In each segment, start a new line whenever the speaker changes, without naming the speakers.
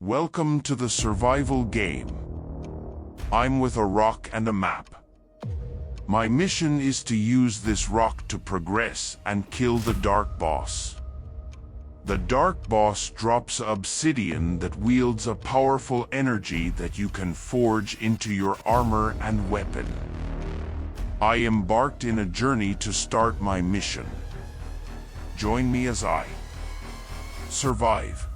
Welcome to the survival game. I'm with a rock and a map. My mission is to use this rock to progress and kill the Dark Boss. The Dark Boss drops obsidian that wields a powerful energy that you can forge into your armor and weapon. I embarked in a journey to start my mission. Join me as I survive,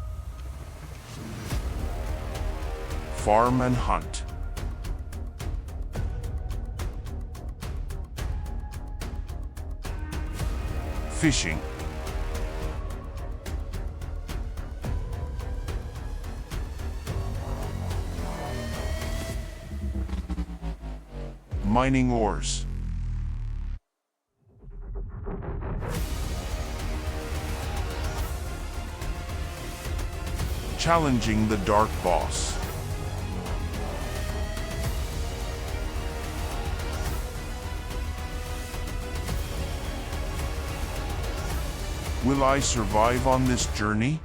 farm and hunt. Fishing. Mining ores. Challenging the Dark Boss. Will I survive on this journey?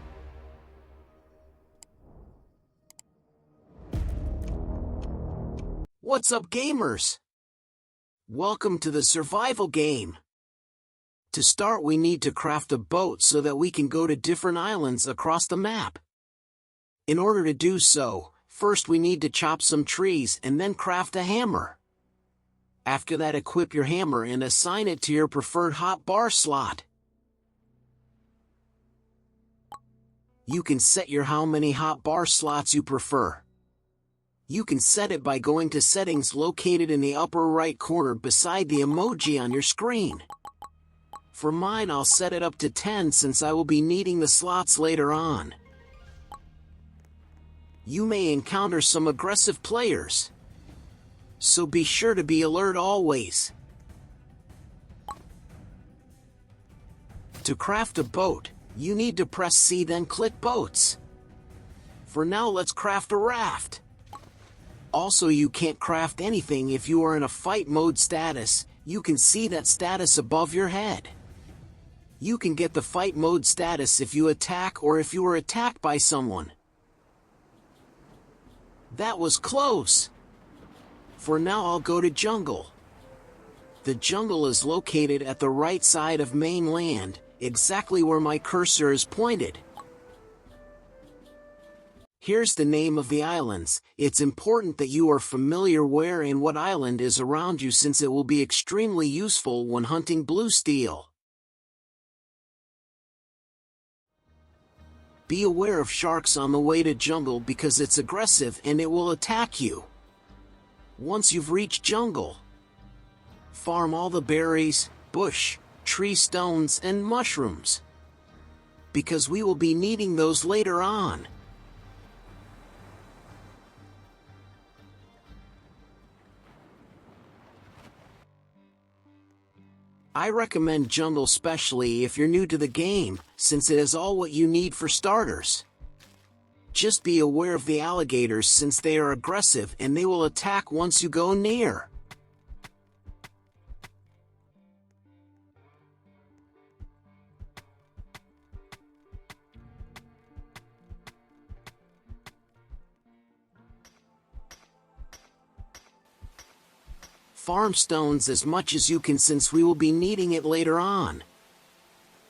What's up, gamers? Welcome to the survival game. To start, we need to craft a boat so that we can go to different islands across the map. In order to do so, first we need to chop some trees and then craft a hammer. After that, equip your hammer and assign it to your preferred hotbar slot. You can set how many hotbar slots you prefer. You can set it by going to settings located in the upper right corner beside the emoji on your screen. For mine, I'll set it up to 10 since I will be needing the slots later on. You may encounter some aggressive players, so be sure to be alert always. To craft a boat, you need to press C then click boats. For now, let's craft a raft. Also, you can't craft anything if you are in a fight mode status. You can see that status above your head. You can get the fight mode status if you attack or if you are attacked by someone. That was close. For now, I'll go to jungle. The jungle is located at the right side of mainland, exactly where my cursor is pointed. Here's the name of the islands. It's important that you are familiar where and what island is around you since it will be extremely useful when hunting blue steel. Be aware of sharks on the way to jungle because it's aggressive and it will attack you. Once you've reached jungle, farm all the berries, bush, tree stones, and mushrooms, because we will be needing those later on. I recommend jungle especially if you're new to the game, since it is all what you need for starters. Just be aware of the alligators since they are aggressive and they will attack once you go near. Farm stones as much as you can since we will be needing it later on.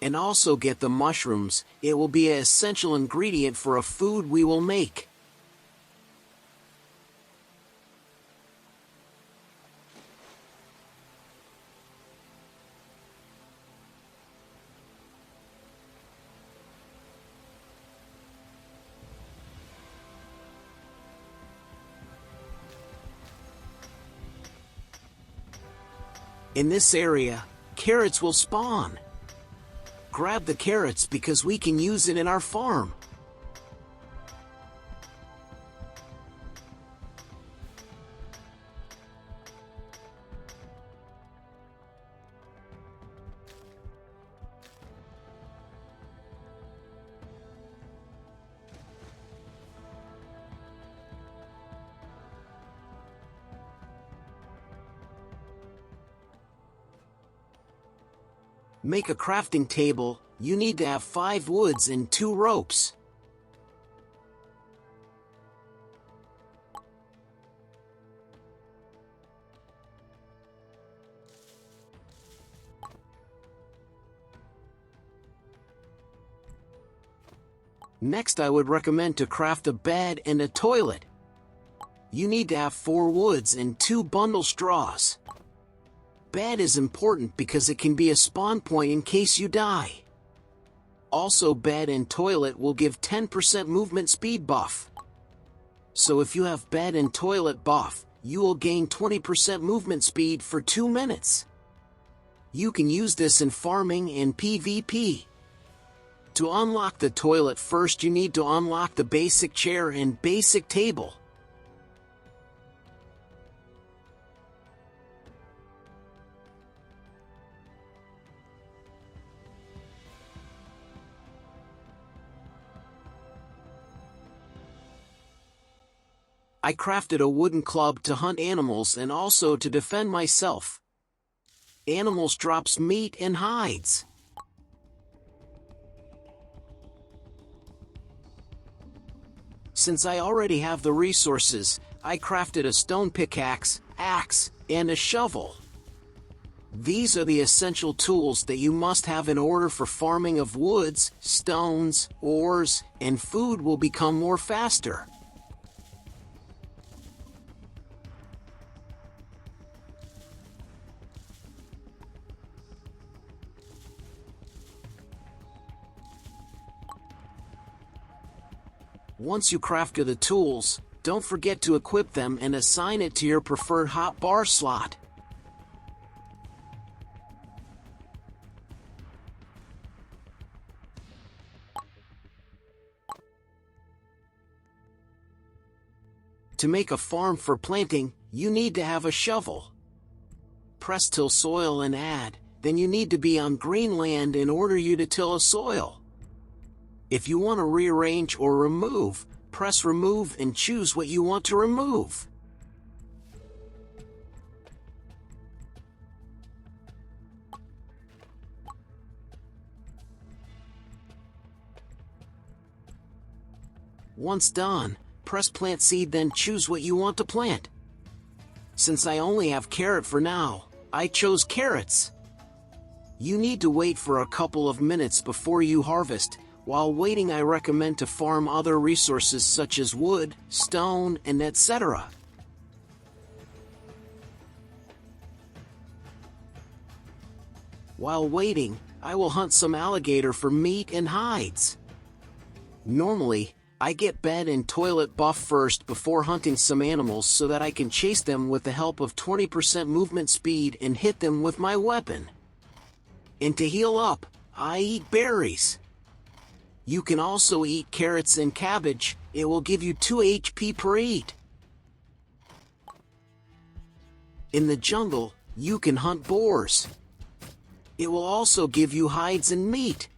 And also get the mushrooms, it will be an essential ingredient for a food we will make. In this area, carrots will spawn. Grab the carrots because we can use it in our farm. Make a crafting table. You need to have 5 woods and 2 ropes. Next, I would recommend to craft a bed and a toilet. You need to have 4 woods and 2 bundle straws. Bed is important because it can be a spawn point in case you die. Also, bed and toilet will give 10% movement speed buff. So if you have bed and toilet buff, you will gain 20% movement speed for 2 minutes. You can use this in farming and PvP. To unlock the toilet, first you need to unlock the basic chair and basic table. I crafted a wooden club to hunt animals and also to defend myself. Animals drops meat and hides. Since I already have the resources, I crafted a stone pickaxe, axe, and a shovel. These are the essential tools that you must have in order for farming of woods, stones, ores, and food will become more faster. Once you crafted the tools, don't forget to equip them and assign it to your preferred hotbar slot. To make a farm for planting, you need to have a shovel. Press till soil and add, then you need to be on green land in order you to till a soil. If you want to rearrange or remove, press remove and choose what you want to remove. Once done, press plant seed, then choose what you want to plant. Since I only have carrot for now, I chose carrots. You need to wait for a couple of minutes before you harvest. While waiting, I recommend to farm other resources such as wood, stone, and etc. While waiting, I will hunt some alligator for meat and hides. Normally, I get bed and toilet buff first before hunting some animals so that I can chase them with the help of 20% movement speed and hit them with my weapon. And to heal up, I eat berries. You can also eat carrots and cabbage. It will give you 2 HP per eat. In the jungle, you can hunt boars. It will also give you hides and meat.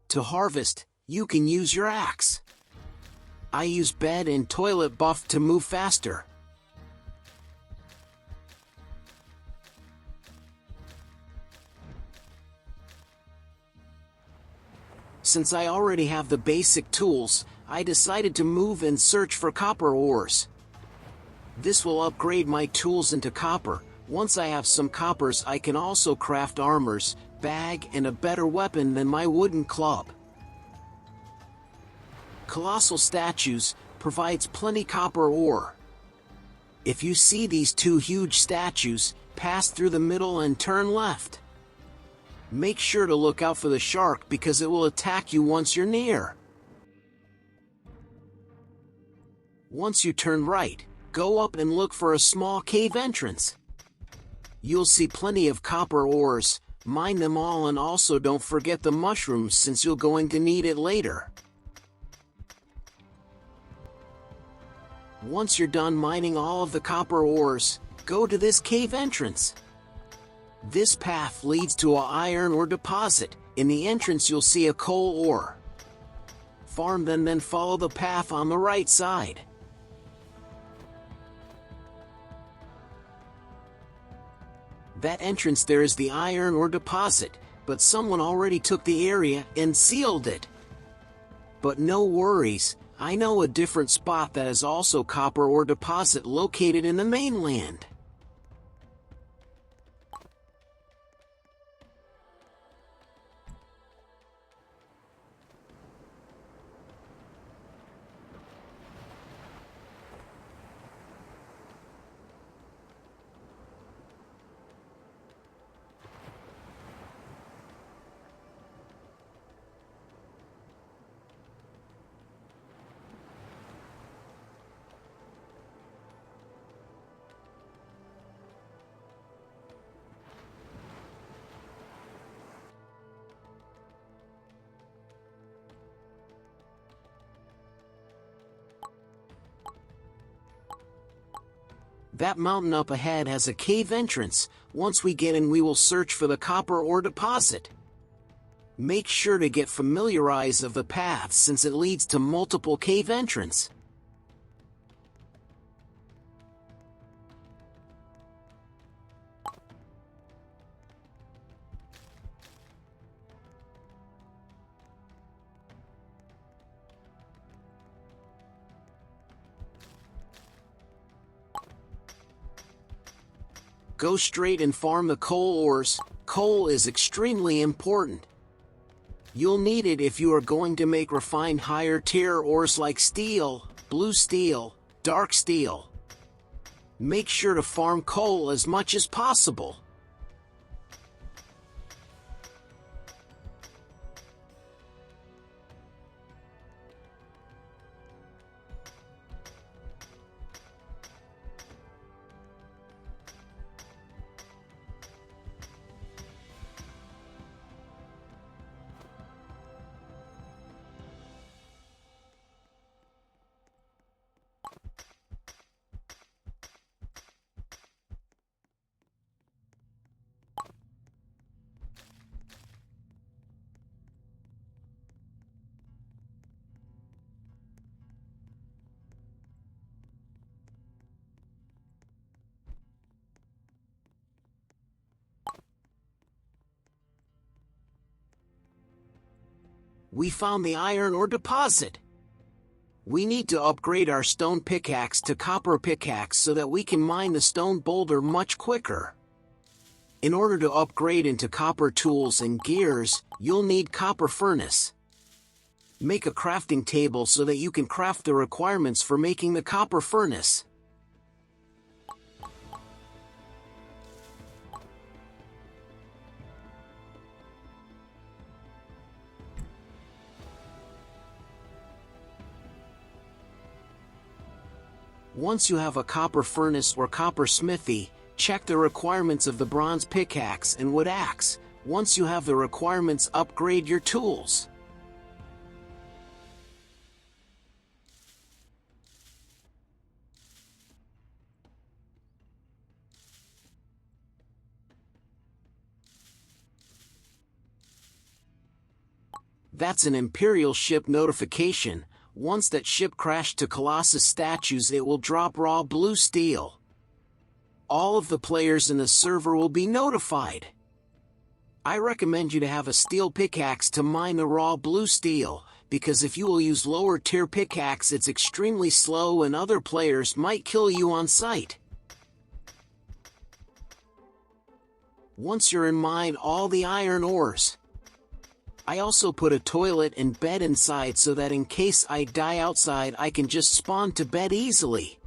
To harvest, you can use your axe. I use bed and toilet buff to move faster. Since I already have the basic tools, I decided to move and search for copper ores. This will upgrade my tools into copper. Once I have some coppers, I can also craft armors, bag, and a better weapon than my wooden club. Colossal statues provides plenty copper ore. If you see these 2 huge statues, pass through the middle and turn left. Make sure to look out for the shark because it will attack you once you're near. Once you turn right, go up and look for a small cave entrance. You'll see plenty of copper ores, mine them all, and also don't forget the mushrooms since you're going to need it later. Once you're done mining all of the copper ores, go to this cave entrance. This path leads to an iron ore deposit. In the entrance you'll see a coal ore. Farm them, then follow the path on the right side. That entrance there is the iron ore deposit, but someone already took the area and sealed it. But no worries, I know a different spot that is also copper ore deposit located in the mainland. That mountain up ahead has a cave entrance. Once we get in, we will search for the copper ore deposit. Make sure to get familiarized of the path since it leads to multiple cave entrances. Go straight and farm the coal ores. Coal is extremely important. You'll need it if you are going to make refined higher tier ores like steel, blue steel, dark steel. Make sure to farm coal as much as possible. We found the iron ore deposit. We need to upgrade our stone pickaxe to copper pickaxe so that we can mine the stone boulder much quicker. In order to upgrade into copper tools and gears, you'll need copper furnace. Make a crafting table so that you can craft the requirements for making the copper furnace. Once you have a copper furnace or copper smithy, check the requirements of the bronze pickaxe and wood axe. Once you have the requirements, upgrade your tools. That's an Imperial ship notification. Once that ship crashed to Colossus statues, it will drop raw blue steel. All of the players in the server will be notified. I recommend you to have a steel pickaxe to mine the raw blue steel, because if you will use lower tier pickaxe, it's extremely slow and other players might kill you on sight. Once you're in, mine all the iron ores. I also put a toilet and bed inside so that in case I die outside, I can just spawn to bed easily.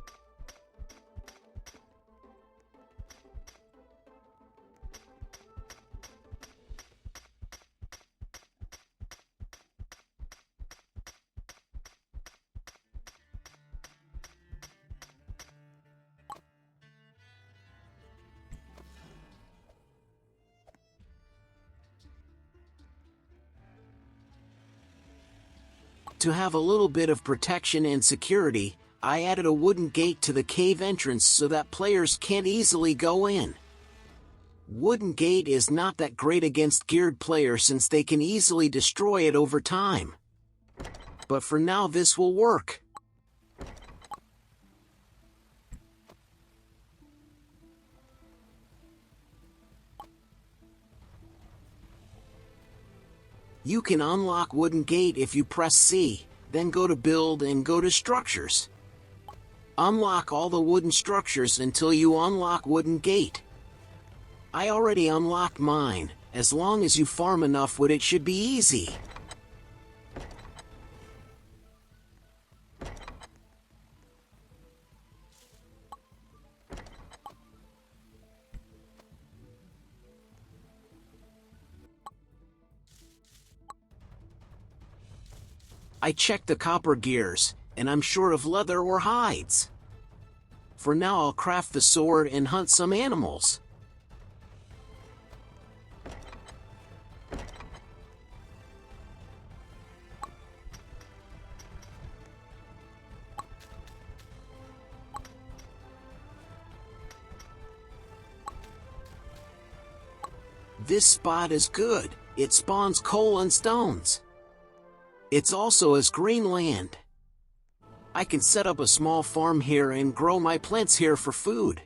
To have a little bit of protection and security, I added a wooden gate to the cave entrance so that players can't easily go in. Wooden gate is not that great against geared players since they can easily destroy it over time. But for now this will work. You can unlock wooden gate if you press C, then go to build and go to structures. Unlock all the wooden structures until you unlock wooden gate. I already unlocked mine. As long as you farm enough wood, it should be easy. I checked the copper gears, and I'm short of leather or hides. For now I'll craft the sword and hunt some animals. This spot is good. It spawns coal and stones. It's also as green land. I can set up a small farm here and grow my plants here for food.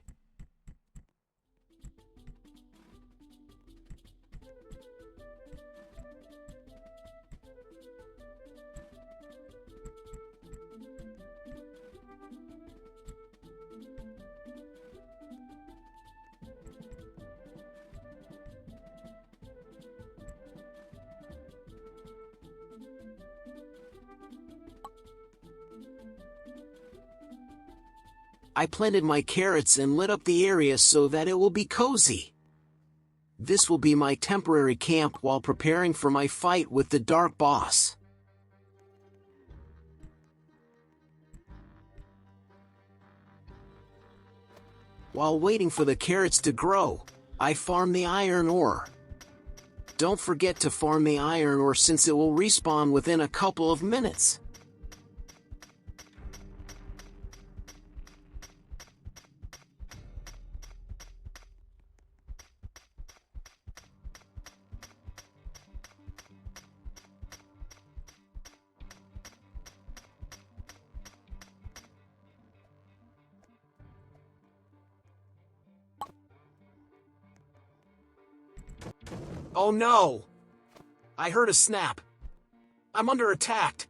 I planted my carrots and lit up the area so that it will be cozy. This will be my temporary camp while preparing for my fight with the dark boss. While waiting for the carrots to grow, I farm the iron ore. Don't forget to farm the iron ore since it will respawn within a couple of minutes. Oh no! I heard a snap. I'm under attack.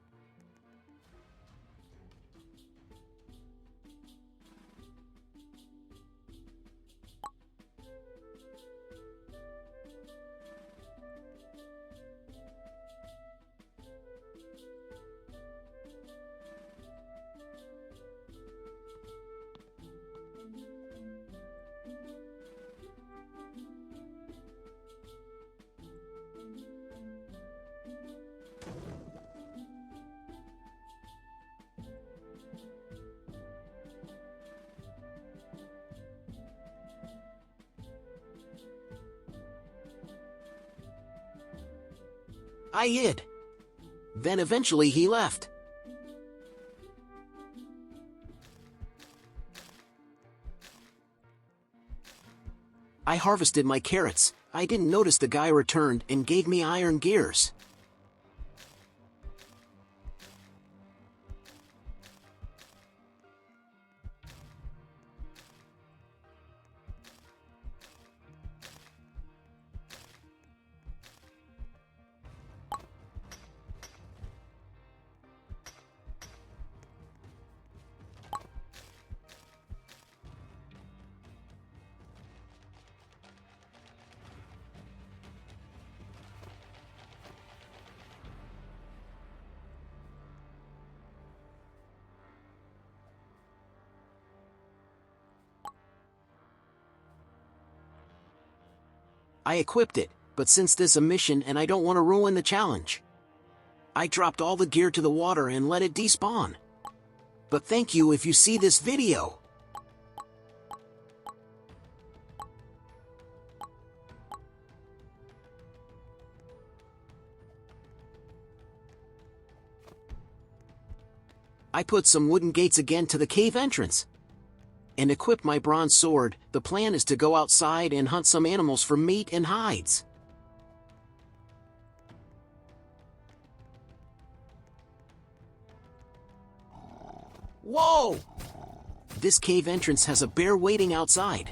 I hid. Then eventually he left. I harvested my carrots. I didn't notice the guy returned and gave me iron gears. I equipped it, but since this is a mission and I don't want to ruin the challenge, I dropped all the gear to the water and let it despawn. But thank you if you see this video. I put some wooden gates again to the cave entrance and equipped my bronze sword. The plan is to go outside and hunt some animals for meat and hides. Whoa! This cave entrance has a bear waiting outside.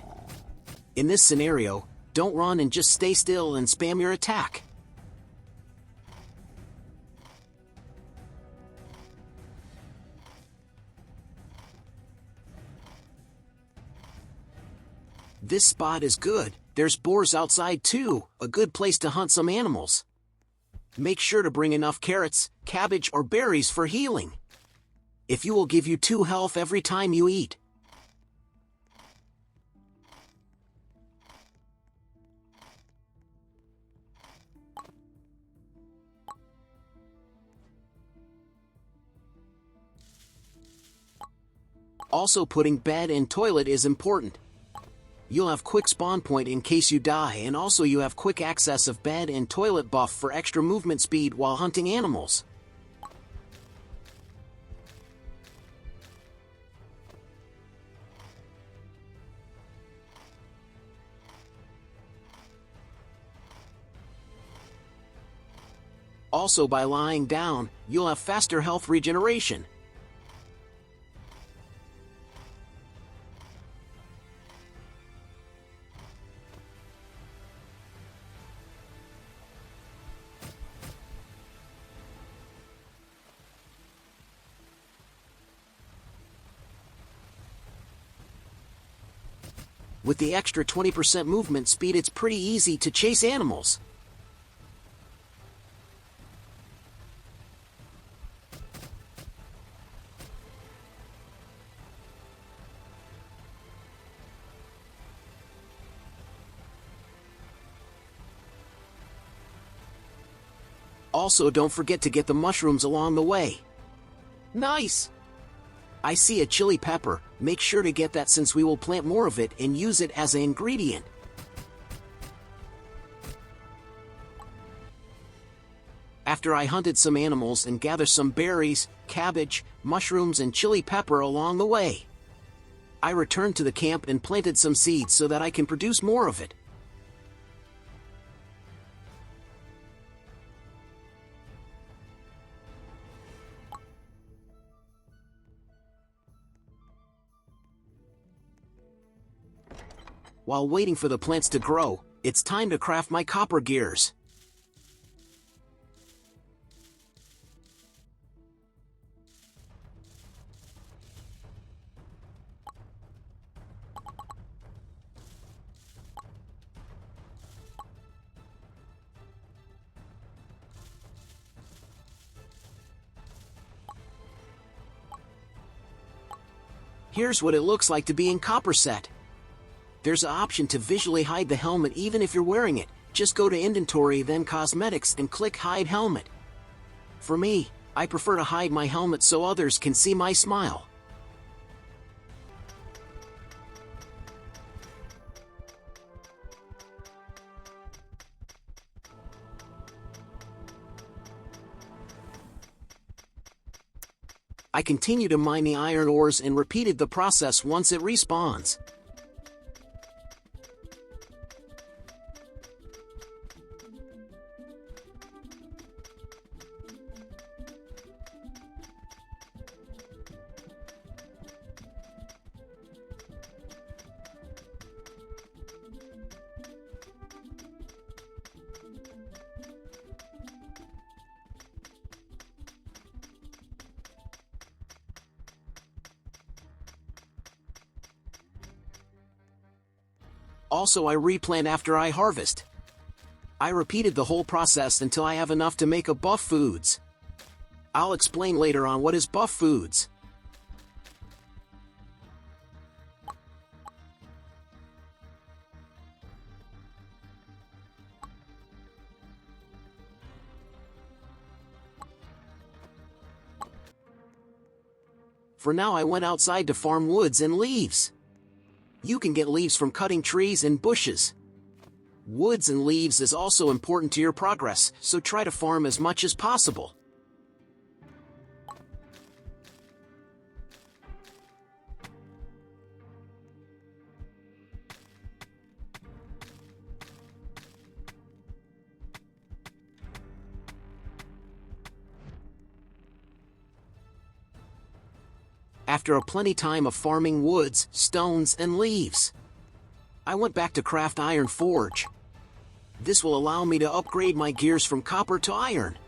In this scenario, don't run and just stay still and spam your attack. This spot is good. There's boars outside too, a good place to hunt some animals. Make sure to bring enough carrots, cabbage, or berries for healing. If you will give you 2 health every time you eat. Also, putting bed and toilet is important. You'll have quick spawn point in case you die, and also you have quick access of bed and toilet buff for extra movement speed while hunting animals. Also, by lying down, you'll have faster health regeneration. With the extra 20% movement speed, it's pretty easy to chase animals. Also, don't forget to get the mushrooms along the way. Nice! I see a chili pepper. Make sure to get that since we will plant more of it and use it as an ingredient. After I hunted some animals and gathered some berries, cabbage, mushrooms and chili pepper along the way, I returned to the camp and planted some seeds so that I can produce more of it. While waiting for the plants to grow, it's time to craft my copper gears. Here's what it looks like to be in copper set. There's an option to visually hide the helmet even if you're wearing it. Just go to Inventory, then Cosmetics, and click Hide Helmet. For me, I prefer to hide my helmet so others can see my smile. I continue to mine the iron ores and repeated the process once it respawns. Also, I replant after I harvest. I repeated the whole process until I have enough to make a buff foods. I'll explain later on what is buff foods. For now, I went outside to farm woods and leaves. You can get leaves from cutting trees and bushes. Woods and leaves is also important to your progress, so try to farm as much as possible. After a plenty time of farming woods, stones, and leaves, I went back to craft iron forge. This will allow me to upgrade my gears from copper to iron.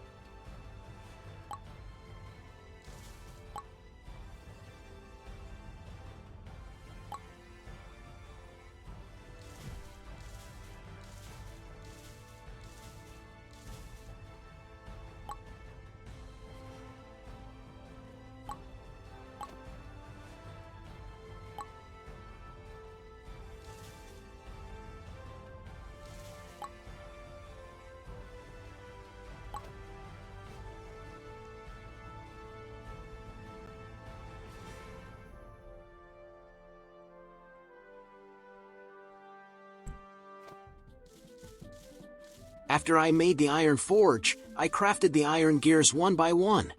After I made the iron forge, I crafted the iron gears one by one.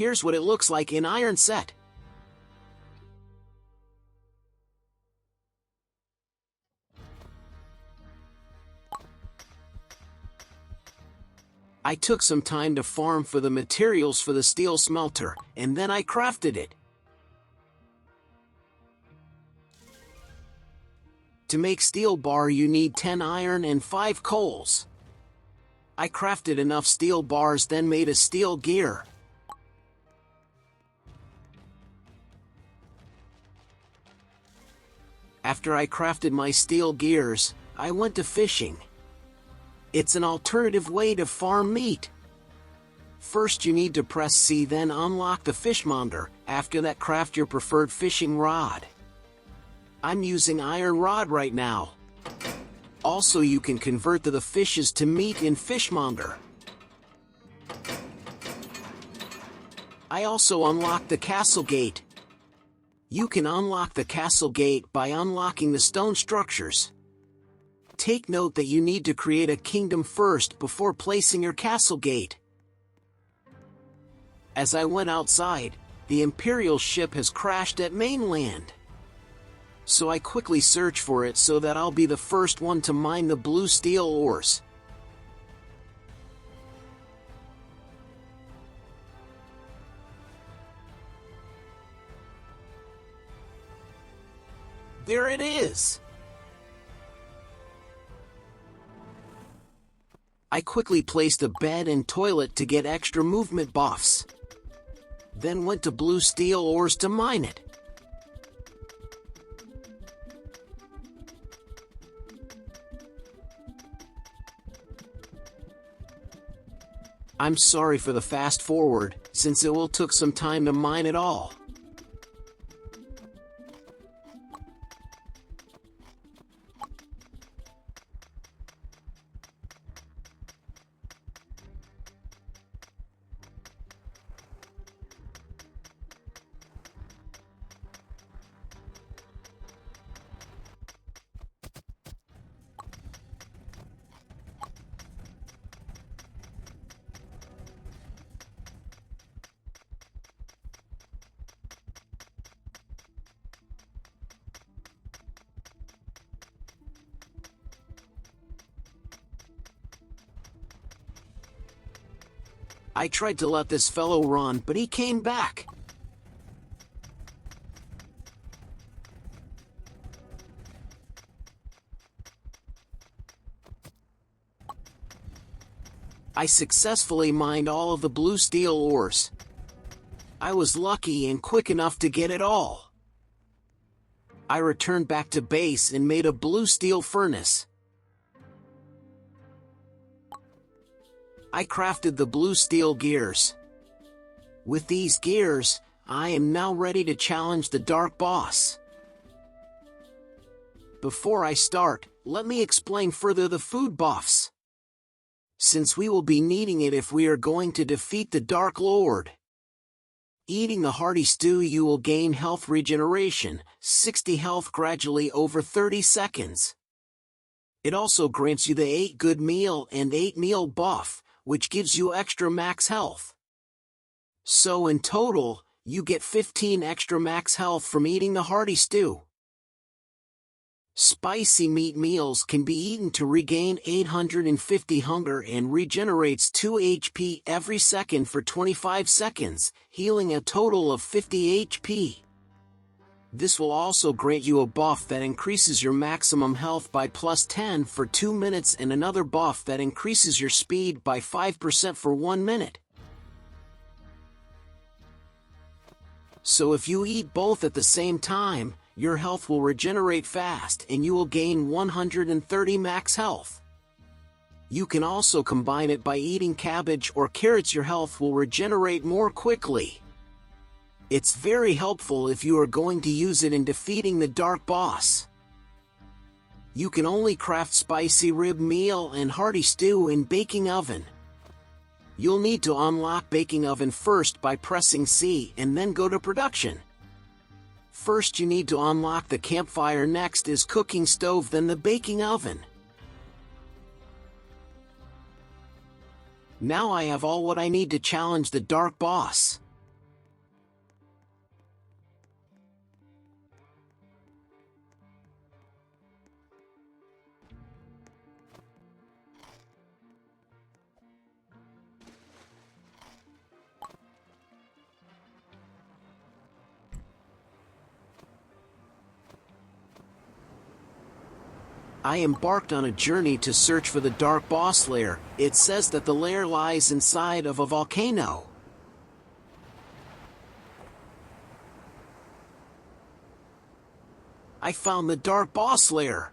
Here's what it looks like in Iron Set. I took some time to farm for the materials for the steel smelter, and then I crafted it. To make steel bar you need 10 iron and 5 coals. I crafted enough steel bars, then made a steel gear. After I crafted my steel gears, I went to fishing. It's an alternative way to farm meat. First you need to press C, then unlock the fishmonger. After that, craft your preferred fishing rod. I'm using iron rod right now. Also, you can convert the fishes to meat in fishmonger. I also unlocked the castle gate. You can unlock the castle gate by unlocking the stone structures. Take note that you need to create a kingdom first before placing your castle gate. As I went outside, the Imperial ship has crashed at mainland. So I quickly search for it so that I'll be the first one to mine the blue steel ores. There it is! I quickly placed a bed and toilet to get extra movement buffs. Then went to blue steel ores to mine it. I'm sorry for the fast forward, since it will took some time to mine it all. I tried to let this fellow run, but he came back. I successfully mined all of the blue steel ores. I was lucky and quick enough to get it all. I returned back to base and made a blue steel furnace. I crafted the blue steel gears. With these gears, I am now ready to challenge the dark boss. Before I start, let me explain further the food buffs, since we will be needing it if we are going to defeat the Dark Lord. Eating the hearty stew, you will gain health regeneration, 60 health gradually over 30 seconds. It also grants you the 8 good meal and 8 meal buff, which gives you extra max health. So in total, you get 15 extra max health from eating the hearty stew. Spicy meat meals can be eaten to regain 850 hunger and regenerates 2 HP every second for 25 seconds, healing a total of 50 HP. This will also grant you a buff that increases your maximum health by +10 for 2 minutes and another buff that increases your speed by 5% for 1 minute. So if you eat both at the same time, your health will regenerate fast and you will gain 130 max health. You can also combine it by eating cabbage or carrots. Your health will regenerate more quickly. It's very helpful if you are going to use it in defeating the Dark Boss. You can only craft spicy rib meal and hearty stew in baking oven. You'll need to unlock baking oven first by pressing C and then go to production. First you need to unlock the campfire, next is cooking stove, then the baking oven. Now I have all what I need to challenge the Dark Boss. I embarked on a journey to search for the dark boss lair. It says that the lair lies inside of a volcano. I found the dark boss lair.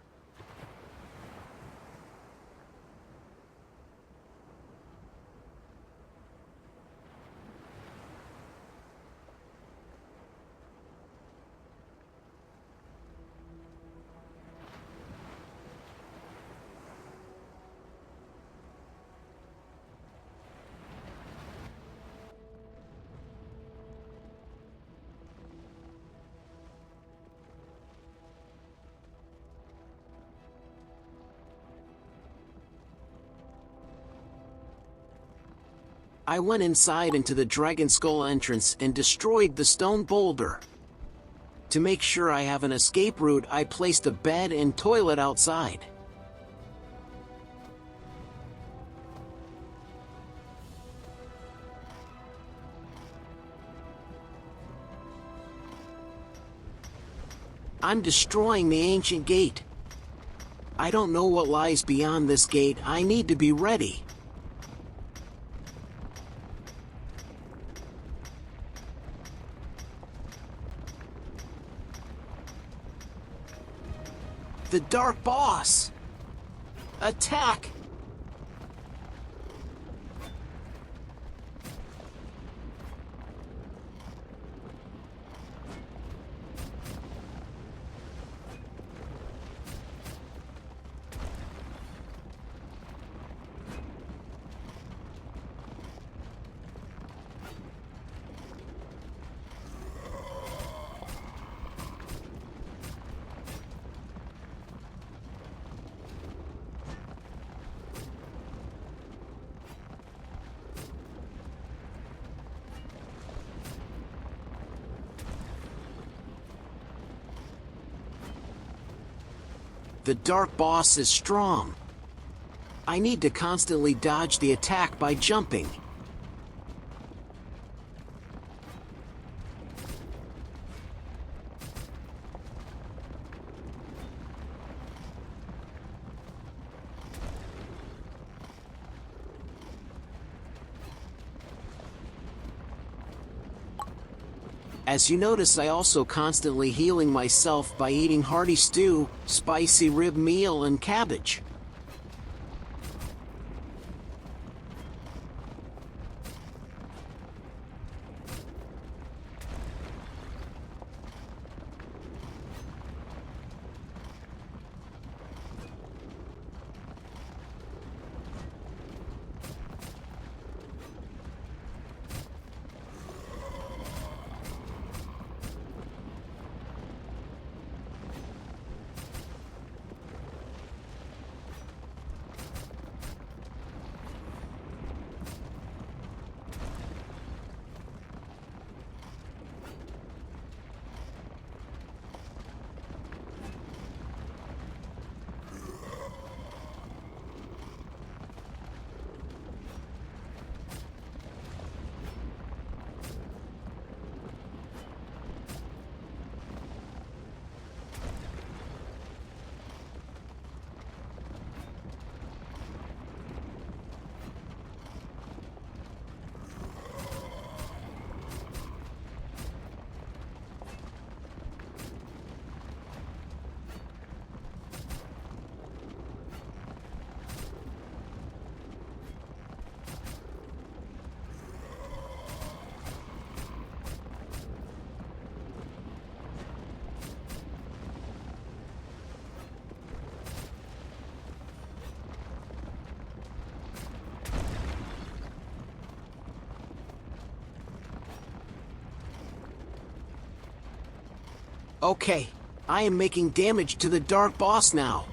I went inside into the Dragon Skull entrance and destroyed the stone boulder. To make sure I have an escape route, I placed a bed and toilet outside. I'm destroying the ancient gate. I don't know what lies beyond this gate. I need to be ready. The dark boss! Attack! The dark boss is strong. I need to constantly dodge the attack by jumping. As you notice, I also constantly healing myself by eating hearty stew, spicy rib meal, and cabbage. Okay, I am making damage to the dark boss now.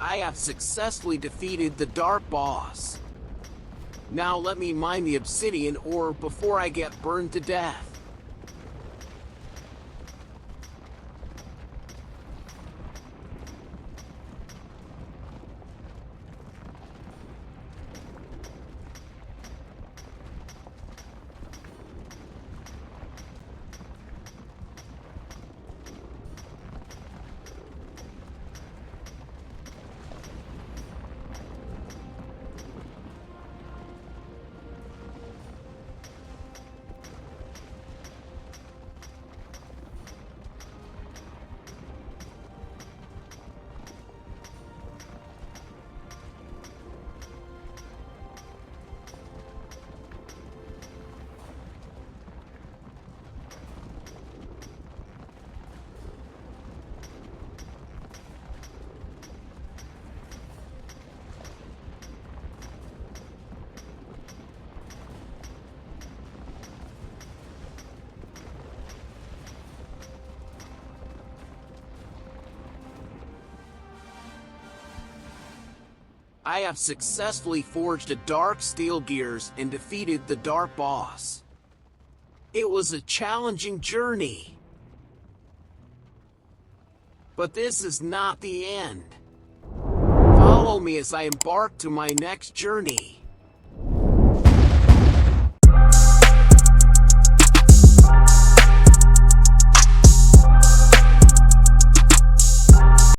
I have successfully defeated the dark boss. Now let me mine the obsidian ore before I get burned to death. I have successfully forged a dark steel gears and defeated the dark boss. It was a challenging journey. But this is not the end. Follow me as I embark to my next journey.